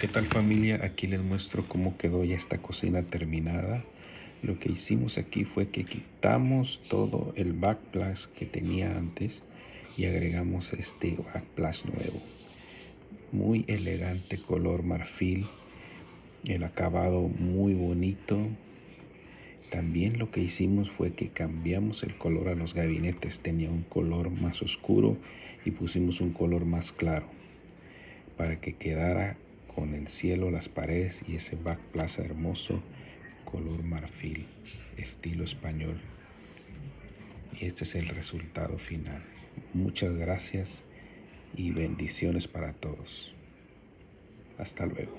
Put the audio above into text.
¿Qué tal, familia? Aquí les muestro cómo quedó ya esta cocina terminada. Lo que hicimos aquí fue que quitamos todo el backsplash que tenía antes y agregamos este backsplash nuevo. Muy elegante, color marfil, el acabado muy bonito. También lo que hicimos fue que cambiamos el color a los gabinetes. Tenía un color más oscuro y pusimos un color más claro para que quedara con el cielo, las paredes y ese backplaza hermoso, color marfil, estilo español. Y este es el resultado final. Muchas gracias y bendiciones para todos. Hasta luego.